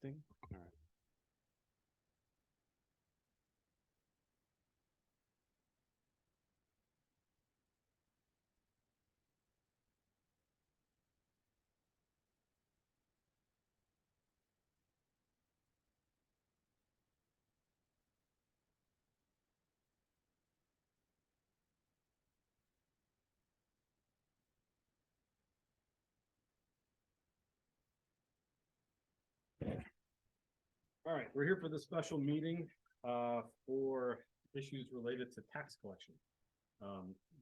Testing. All right. All right, we're here for the special meeting for issues related to tax collection.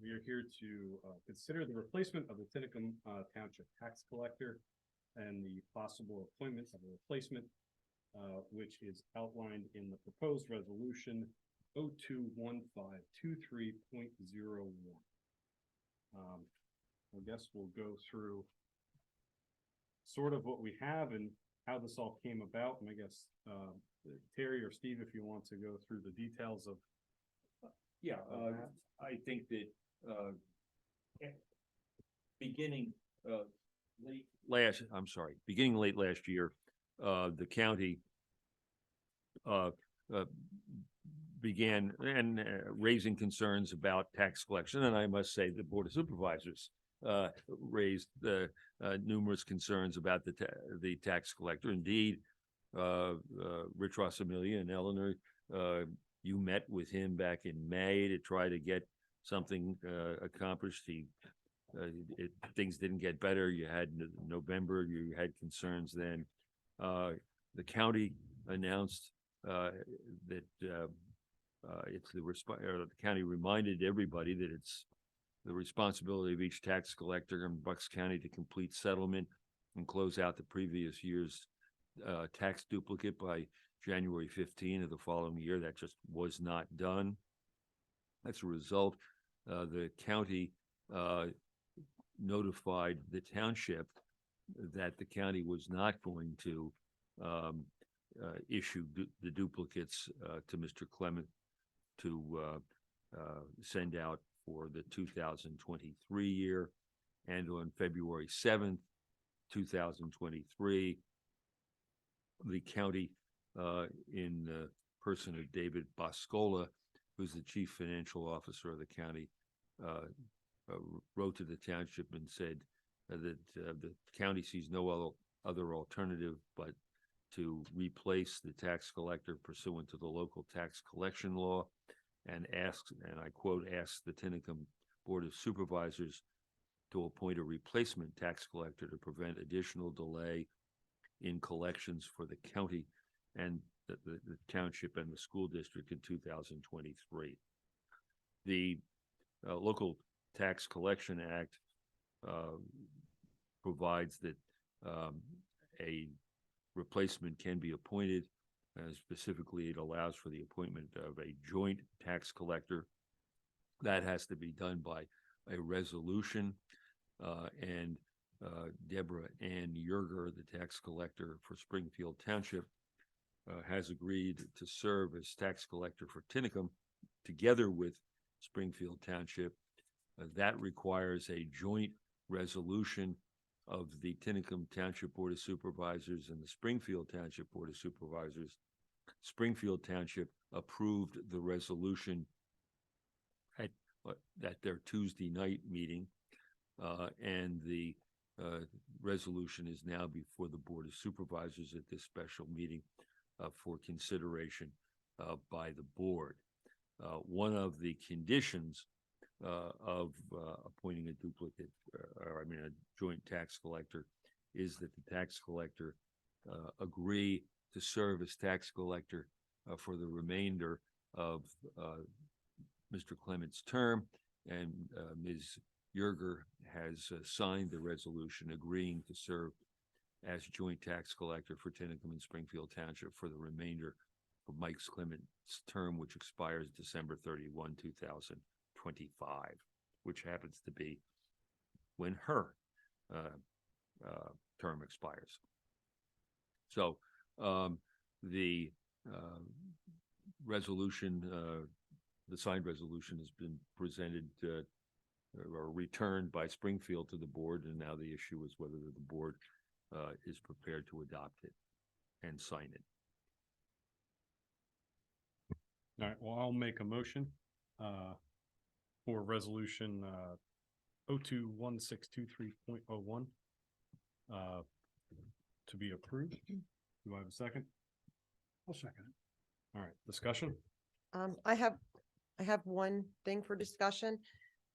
We are here to consider the replacement of the Tinicum Township tax collector and the possible appointment of a replacement, which is outlined in the proposed resolution 021523.01. I guess we'll go through sort of what we have and how this all came about. And I guess Terry or Steve, if you want to go through the details of. I think that beginning late last year, the county began raising concerns about tax collection, and I must say the Board of Supervisors raised numerous concerns about the tax collector. Indeed, Rich Rossamilia and Eleanor, you met with him back in May to try to get something accomplished. Things didn't get better. You had November, you had concerns then. The county announced that it's the county reminded everybody that it's the responsibility of each tax collector in Bucks County to complete settlement and close out the previous year's tax duplicate by January 15 of the following year. That just was not done. As a result, the county notified the township that the county was not going to issue the duplicates to Mr. Clement to send out for the 2023 year. And on February 7th, 2023, the county, in the person of David Boscola, who's the chief financial officer of the county, wrote to the township and said that the county sees no other alternative but to replace the tax collector pursuant to the local tax collection law, and asks, and I quote, asks the Tinicum Board of Supervisors to appoint a replacement tax collector to prevent additional delay in collections for the county and the township and the school district in 2023. The Local Tax Collection Act provides that a replacement can be appointed. Specifically, it allows for the appointment of a joint tax collector. That has to be done by a resolution, and Deborah Ann Yerger, the tax collector for Springfield Township, has agreed to serve as tax collector for Tinicum together with Springfield Township. That requires a joint resolution of the Tinicum Township Board of Supervisors and the Springfield Township Board of Supervisors. Springfield Township approved the resolution at their Tuesday night meeting, and the resolution is now before the Board of Supervisors at this special meeting for consideration by the board. One of the conditions of appointing a duplicate, a joint tax collector, is that the tax collector agree to serve as tax collector for the remainder of Mr. Clement's term, and Ms. Yerger has signed the resolution agreeing to serve as joint tax collector for Tinicum and Springfield Township for the remainder of Mike Clement's term, which expires December 31, 2025, which happens to be when her term expires. So the resolution, the signed resolution, has been presented or returned by Springfield to the board, and now the issue is whether the board is prepared to adopt it. and sign it. All right, well, I'll make a motion, for resolution, 021623.01, to be approved. Do I have a second? I'll second it. All right, discussion? I have one thing for discussion.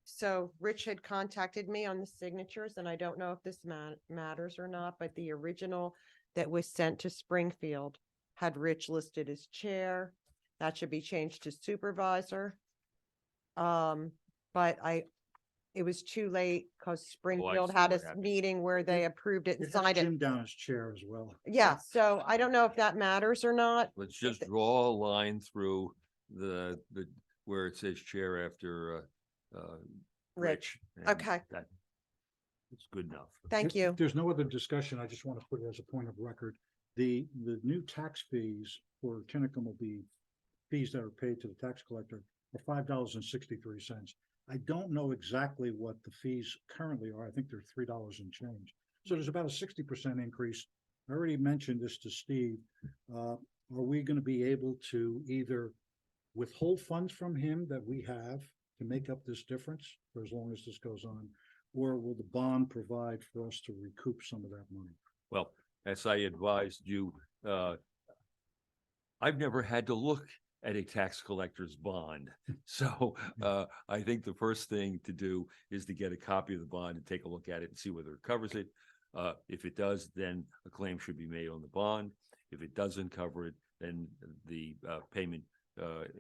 So Rich had contacted me on the signatures, and I don't know if this matters or not, but the original that was sent to Springfield had Rich listed as chair. That should be changed to supervisor. But it was too late because Springfield see had what a happened. meeting where they approved it and It has signed it. Jim down as chair as well. Yeah, so I don't know if that matters or not. Let's just draw a line through the, where it says chair after, Rich, and okay, That, it's good enough. thank If you. There's no other discussion. I just want to put it as a point of record. The new tax fees for Tinicum will be fees that are paid to the tax collector are $5.63. I don't know exactly what the fees currently are. I think they're $3 and change. So there's about a 60% increase. I already mentioned this to Steve. Are we going to be able to either withhold funds from him that we have to make up this difference for as long as this goes on? Or will the bond provide for us to recoup some of that money? Well, as I advised you, I've never had to look at a tax collector's bond. So I think the first thing to do is to get a copy of the bond and take a look at it and see whether it covers it. If it does, then a claim should be made on the bond. If it doesn't cover it, then the payment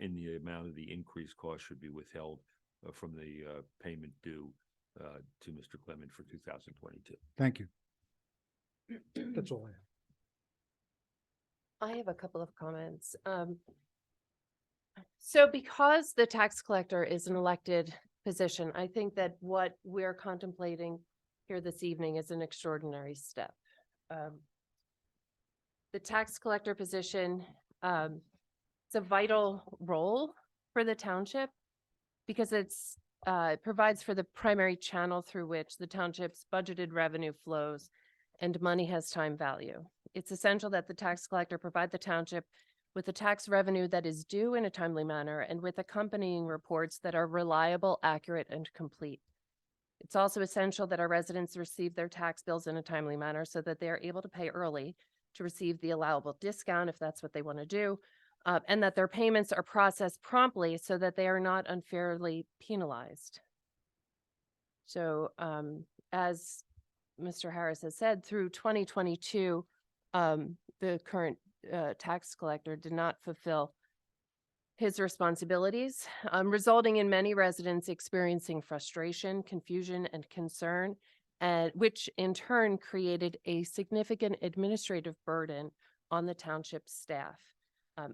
in the amount of the increased cost should be withheld from the payment due to Mr. Clement for 2022. Thank you. That's all I have. I have a couple of comments. So because the tax collector is an elected position, I think that what we're contemplating here this evening is an extraordinary step. The tax collector position, it's a vital role for the township because it provides for the primary channel through which the township's budgeted revenue flows and money has time value. It's essential that the tax collector provide the township with the tax revenue that is due in a timely manner and with accompanying reports that are reliable, accurate, and complete. It's also essential that our residents receive their tax bills in a timely manner so that they are able to pay early to receive the allowable discount if that's what they want to do, and that their payments are processed promptly so that they are not unfairly penalized. So as Mr. Harris has said, through 2022, the current tax collector did not fulfill his responsibilities, resulting in many residents experiencing frustration, confusion, and concern, and which in turn created a significant administrative burden on the township staff.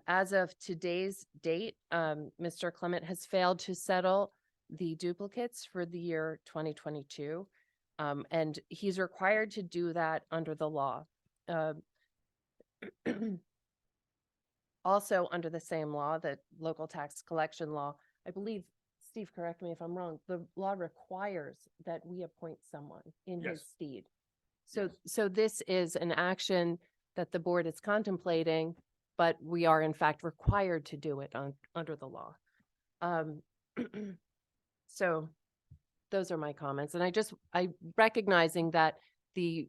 As of today's date, Mr. Clement has failed to settle the duplicates for the year 2022, and he's required to do that under the law. Also, under the same law, the local tax collection law, I believe, Steve, correct me if I'm wrong, the law requires that we appoint someone in his Yes. stead. So this is an action that the board is contemplating, but we are in fact required to do it under the law. So those are my comments. And I recognizing that the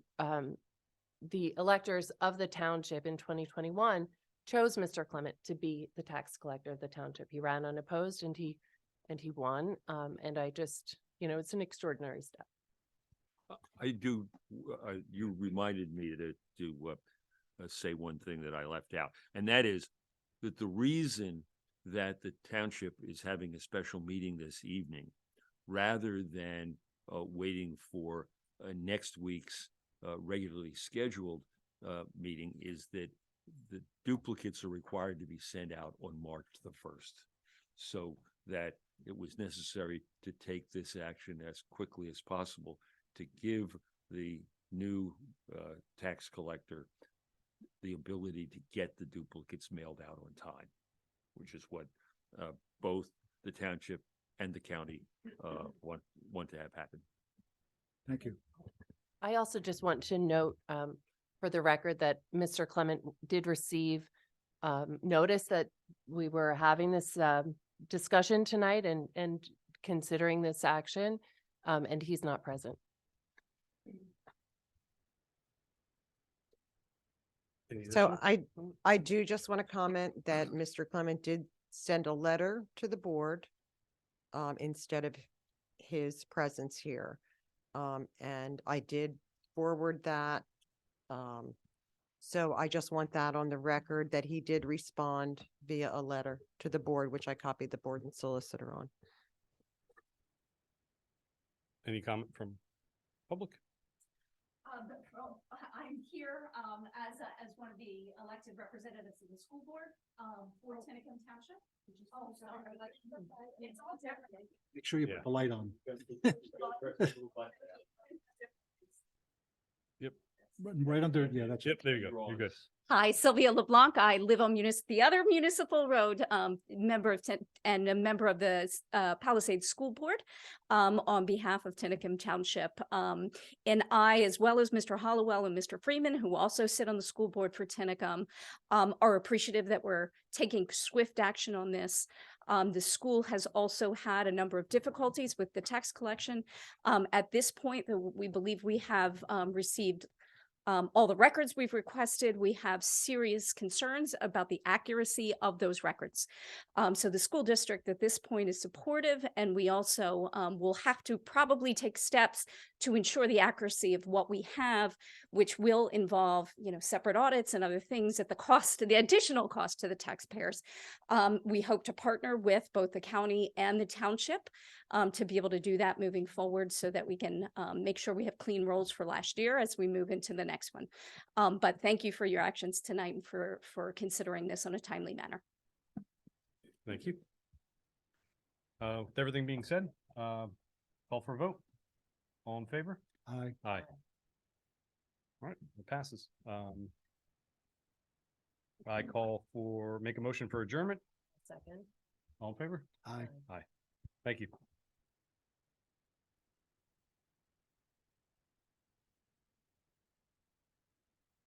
electors of the township in 2021 chose Mr. Clement to be the tax collector of the township. He ran unopposed and he won. And I just, it's an extraordinary step. I do, you reminded me to say one thing that I left out, and that is that the reason that the township is having a special meeting this evening, rather than waiting for next week's regularly scheduled meeting, is that the duplicates are required to be sent out on March the 1st. So that it was necessary to take this action as quickly as possible to give the new tax collector the ability to get the duplicates mailed out on time, which is what both the township and the county want to have happen. Thank you. I also just want to note, for the record that Mr. Clement did receive notice that we were having this discussion tonight and considering this action, and he's not present. So I do just want to comment that Mr. Clement did send a letter to the board instead of his presence here. And I did forward that. So I just want that on the record that he did respond via a letter to the board, which I copied the board and solicitor on. Any comment from public? I'm here as one of the elected representatives of the school board for Tinicum Township. Oh, sorry. It's all different. Make sure you put the light on. Yep. Right under, yeah, that's. Yep, there you go. You're good. Hi, Sylvia LeBlanc. I live on the other municipal road, member of and a member of the Palisades School Board on behalf of Tinicum Township. And I, as well as Mr. Hollowell and Mr. Freeman, who also sit on the school board for Tinicum, are appreciative that we're taking swift action on this. The school has also had a number of difficulties with the tax collection. At this point, we believe we have received all the records we've requested. We have serious concerns about the accuracy of those records. So the school district at this point is supportive, and we also will have to probably take steps to ensure the accuracy of what we have, which will involve, separate audits and other things at the additional cost to the taxpayers. We hope to partner with both the county and the township to be able to do that moving forward so that we can make sure we have clean rolls for last year as we move into the next one. But thank you for your actions tonight and for considering this on a timely manner. Thank you. With everything being said, call for a vote. All in favor? Aye. Aye. All right, it passes. I make a motion for adjournment. Second. All in favor? Aye. Thank you.